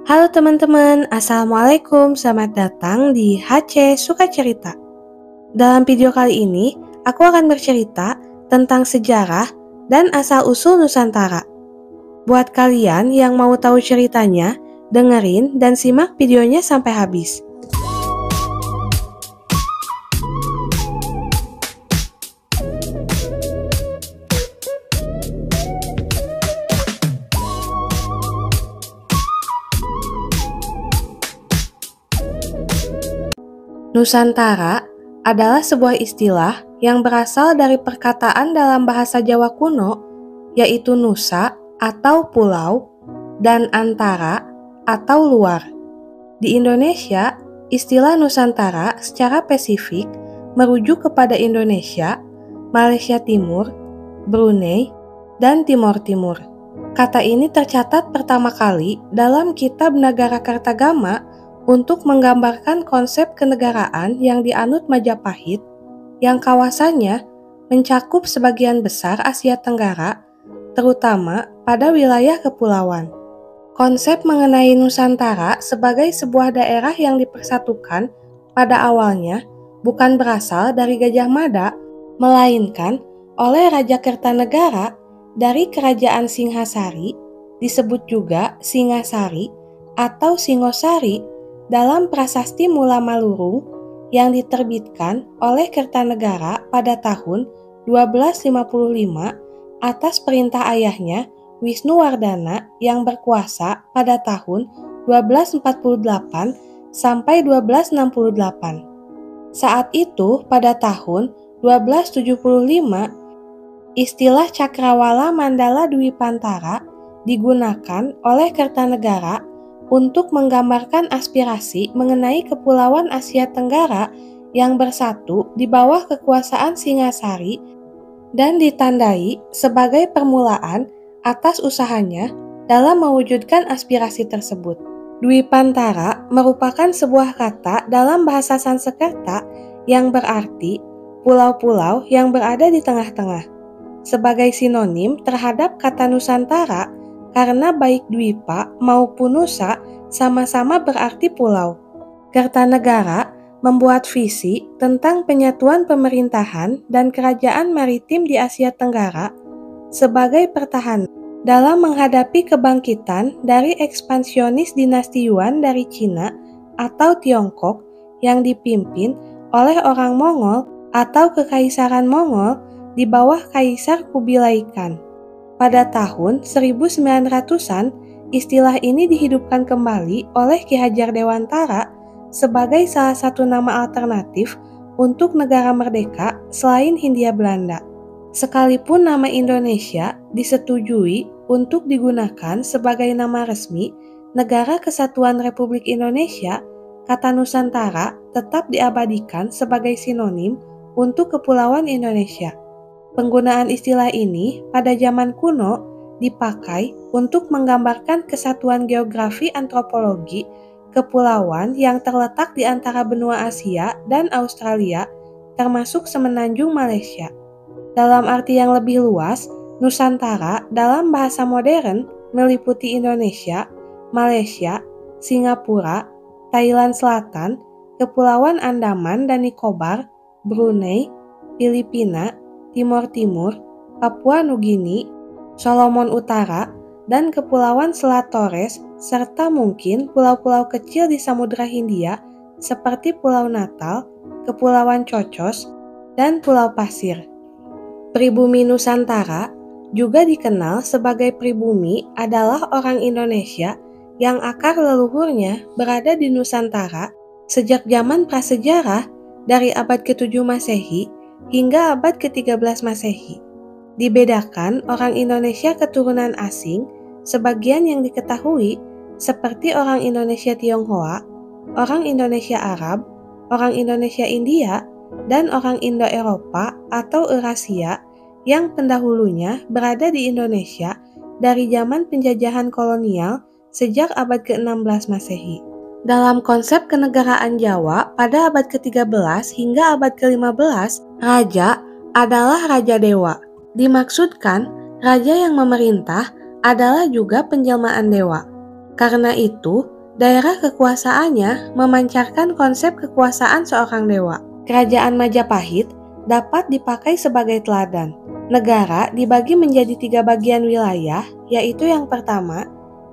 Halo teman-teman, Assalamualaikum, selamat datang di HC Suka Cerita. Dalam video kali ini, aku akan bercerita tentang sejarah dan asal-usul Nusantara. Buat kalian yang mau tahu ceritanya, dengerin dan simak videonya sampai habis. Nusantara adalah sebuah istilah yang berasal dari perkataan dalam bahasa Jawa kuno, yaitu nusa atau pulau dan antara atau luar. Di Indonesia, istilah Nusantara secara spesifik merujuk kepada Indonesia, Malaysia Timur, Brunei, dan Timor Timur. Kata ini tercatat pertama kali dalam Kitab Nagara Kertagama untuk menggambarkan konsep kenegaraan yang dianut Majapahit, yang kawasannya mencakup sebagian besar Asia Tenggara, terutama pada wilayah kepulauan. Konsep mengenai Nusantara sebagai sebuah daerah yang dipersatukan pada awalnya bukan berasal dari Gajah Mada, melainkan oleh Raja Kertanegara dari Kerajaan Singhasari, disebut juga Singasari atau Singosari, dalam Prasasti Mula Malurung yang diterbitkan oleh Kertanegara pada tahun 1255 atas perintah ayahnya Wisnuwardana yang berkuasa pada tahun 1248 sampai 1268. Saat itu pada tahun 1275, istilah Cakrawala Mandala Dwipantara digunakan oleh Kertanegara untuk menggambarkan aspirasi mengenai kepulauan Asia Tenggara yang bersatu di bawah kekuasaan Singasari dan ditandai sebagai permulaan atas usahanya dalam mewujudkan aspirasi tersebut. Dwipantara merupakan sebuah kata dalam bahasa Sanskerta yang berarti pulau-pulau yang berada di tengah-tengah, sebagai sinonim terhadap kata Nusantara karena baik Dwipa maupun Nusa sama-sama berarti pulau. Kertanegara membuat visi tentang penyatuan pemerintahan dan kerajaan maritim di Asia Tenggara sebagai pertahanan dalam menghadapi kebangkitan dari ekspansionis dinasti Yuan dari Cina atau Tiongkok yang dipimpin oleh orang Mongol atau Kekaisaran Mongol di bawah Kaisar Kubilai Khan. Pada tahun 1900-an, istilah ini dihidupkan kembali oleh Ki Hajar Dewantara sebagai salah satu nama alternatif untuk negara merdeka selain Hindia Belanda. Sekalipun nama Indonesia disetujui untuk digunakan sebagai nama resmi Negara Kesatuan Republik Indonesia, kata Nusantara tetap diabadikan sebagai sinonim untuk Kepulauan Indonesia. Penggunaan istilah ini pada zaman kuno dipakai untuk menggambarkan kesatuan geografi antropologi kepulauan yang terletak di antara benua Asia dan Australia, termasuk semenanjung Malaysia. Dalam arti yang lebih luas, Nusantara dalam bahasa modern meliputi Indonesia, Malaysia, Singapura, Thailand Selatan, Kepulauan Andaman dan Nicobar, Brunei, Filipina, Timor Timur, Papua Nugini, Solomon Utara, dan Kepulauan Selat Torres, serta mungkin pulau-pulau kecil di Samudra Hindia seperti Pulau Natal, Kepulauan Cocos, dan Pulau Pasir. Pribumi Nusantara juga dikenal sebagai pribumi adalah orang Indonesia yang akar leluhurnya berada di Nusantara sejak zaman prasejarah dari abad ke-7 Masehi hingga abad ke-13 Masehi. Dibedakan orang Indonesia keturunan asing, sebagian yang diketahui seperti orang Indonesia Tionghoa, orang Indonesia Arab, orang Indonesia India, dan orang Indo-Eropa atau Eurasia yang pendahulunya berada di Indonesia dari zaman penjajahan kolonial sejak abad ke-16 Masehi. Dalam konsep kenegaraan Jawa pada abad ke-13 hingga abad ke-15, raja adalah raja dewa. Dimaksudkan, raja yang memerintah adalah juga penjelmaan dewa. Karena itu, Daerah kekuasaannya memancarkan konsep kekuasaan seorang dewa. Kerajaan Majapahit dapat dipakai sebagai teladan. Negara dibagi menjadi 3 bagian wilayah, yaitu yang pertama,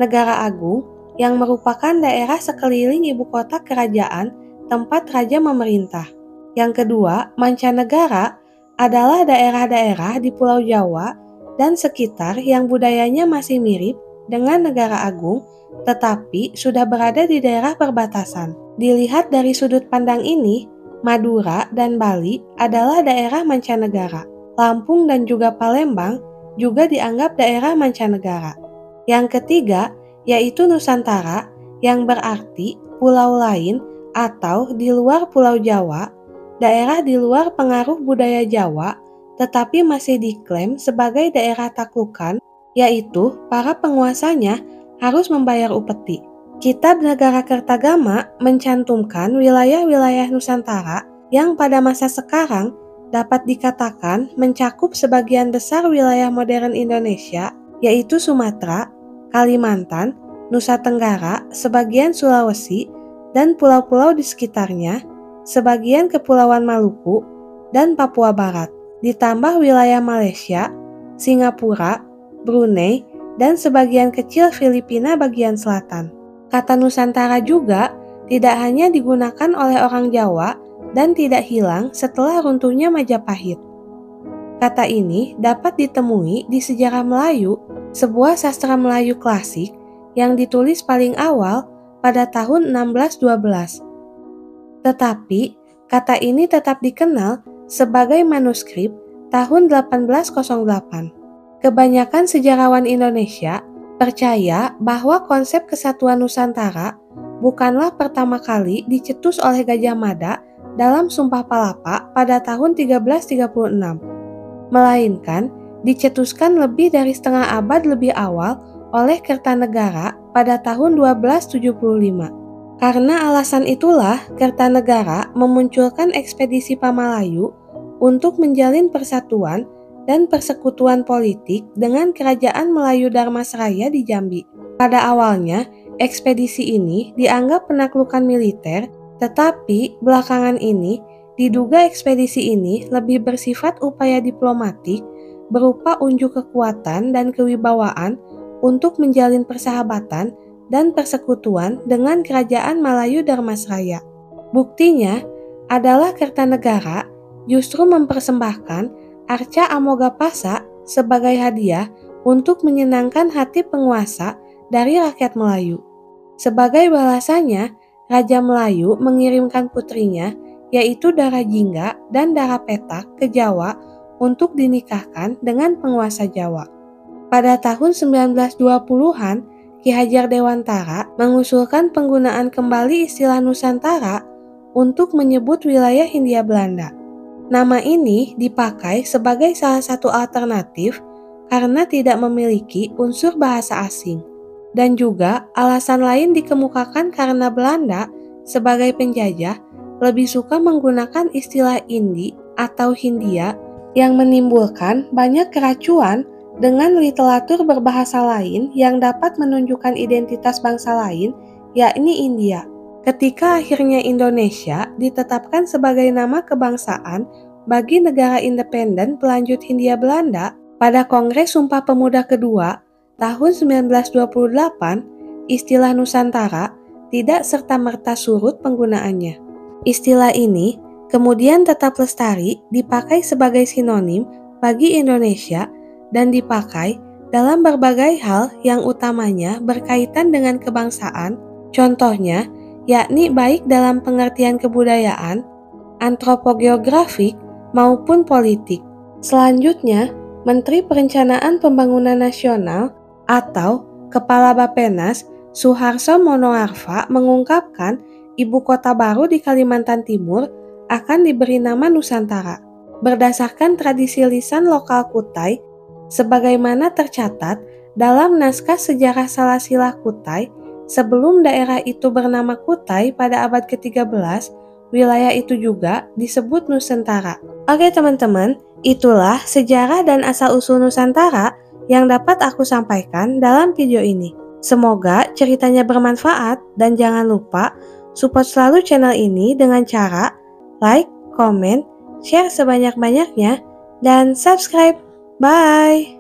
Negara Agung, yang merupakan daerah sekeliling ibu kota kerajaan tempat raja memerintah. Yang kedua, Mancanegara, adalah daerah-daerah di Pulau Jawa dan sekitar yang budayanya masih mirip dengan Negara Agung, tetapi sudah berada di daerah perbatasan. Dilihat dari sudut pandang ini, Madura dan Bali adalah daerah mancanegara. Lampung dan juga Palembang juga dianggap daerah mancanegara. Yang ketiga, yaitu Nusantara, yang berarti pulau lain atau di luar Pulau Jawa, daerah di luar pengaruh budaya Jawa, tetapi masih diklaim sebagai daerah taklukan, yaitu para penguasanya harus membayar upeti. Kitab Negara Kertagama mencantumkan wilayah-wilayah Nusantara yang pada masa sekarang dapat dikatakan mencakup sebagian besar wilayah modern Indonesia, yaitu Sumatera, Kalimantan, Nusa Tenggara, sebagian Sulawesi, dan pulau-pulau di sekitarnya, sebagian Kepulauan Maluku, dan Papua Barat, ditambah wilayah Malaysia, Singapura, Brunei, dan sebagian kecil Filipina bagian selatan. Kata Nusantara juga tidak hanya digunakan oleh orang Jawa dan tidak hilang setelah runtuhnya Majapahit. Kata ini dapat ditemui di Sejarah Melayu, sebuah sastra Melayu klasik yang ditulis paling awal pada tahun 1612. Tetapi, kata ini tetap dikenal sebagai manuskrip tahun 1808. Kebanyakan sejarawan Indonesia percaya bahwa konsep kesatuan Nusantara bukanlah pertama kali dicetus oleh Gajah Mada dalam Sumpah Palapa pada tahun 1336, melainkan dicetuskan lebih dari setengah abad lebih awal oleh Kertanegara pada tahun 1275. Karena alasan itulah Kertanegara memunculkan ekspedisi Pamalayu untuk menjalin persatuan dan persekutuan politik dengan Kerajaan Melayu Darmasraya di Jambi. Pada awalnya, ekspedisi ini dianggap penaklukan militer, tetapi belakangan ini diduga ekspedisi ini lebih bersifat upaya diplomatik berupa unjuk kekuatan dan kewibawaan untuk menjalin persahabatan dan persekutuan dengan Kerajaan Melayu Darmasraya. Buktinya adalah Kertanegara justru mempersembahkan Arca Amogapasa sebagai hadiah untuk menyenangkan hati penguasa dari rakyat Melayu. Sebagai balasannya, Raja Melayu mengirimkan putrinya, yaitu Dara Jingga dan Dara Petak, ke Jawa untuk dinikahkan dengan penguasa Jawa. Pada tahun 1920-an, Ki Hajar Dewantara mengusulkan penggunaan kembali istilah Nusantara untuk menyebut wilayah Hindia Belanda. Nama ini dipakai sebagai salah satu alternatif karena tidak memiliki unsur bahasa asing. Dan juga alasan lain dikemukakan karena Belanda sebagai penjajah lebih suka menggunakan istilah Indi atau Hindia yang menimbulkan banyak keracuan dengan literatur berbahasa lain yang dapat menunjukkan identitas bangsa lain, yakni India. Ketika akhirnya Indonesia ditetapkan sebagai nama kebangsaan bagi negara independen pelanjut Hindia Belanda pada Kongres Sumpah Pemuda kedua tahun 1928, istilah Nusantara tidak serta-merta surut penggunaannya. Istilah ini kemudian tetap lestari dipakai sebagai sinonim bagi Indonesia dan dipakai dalam berbagai hal yang utamanya berkaitan dengan kebangsaan, contohnya yakni baik dalam pengertian kebudayaan, antropogeografik, maupun politik. Selanjutnya, Menteri Perencanaan Pembangunan Nasional atau Kepala Bappenas Suharto Monoarfa mengungkapkan ibu kota baru di Kalimantan Timur akan diberi nama Nusantara. Berdasarkan tradisi lisan lokal Kutai, sebagaimana tercatat dalam naskah sejarah Salasilah Kutai, sebelum daerah itu bernama Kutai pada abad ke-13, wilayah itu juga disebut Nusantara. Oke teman-teman, itulah sejarah dan asal-usul Nusantara yang dapat aku sampaikan dalam video ini. Semoga ceritanya bermanfaat dan jangan lupa support selalu channel ini dengan cara like, komen, share sebanyak-banyaknya, dan subscribe. Bye!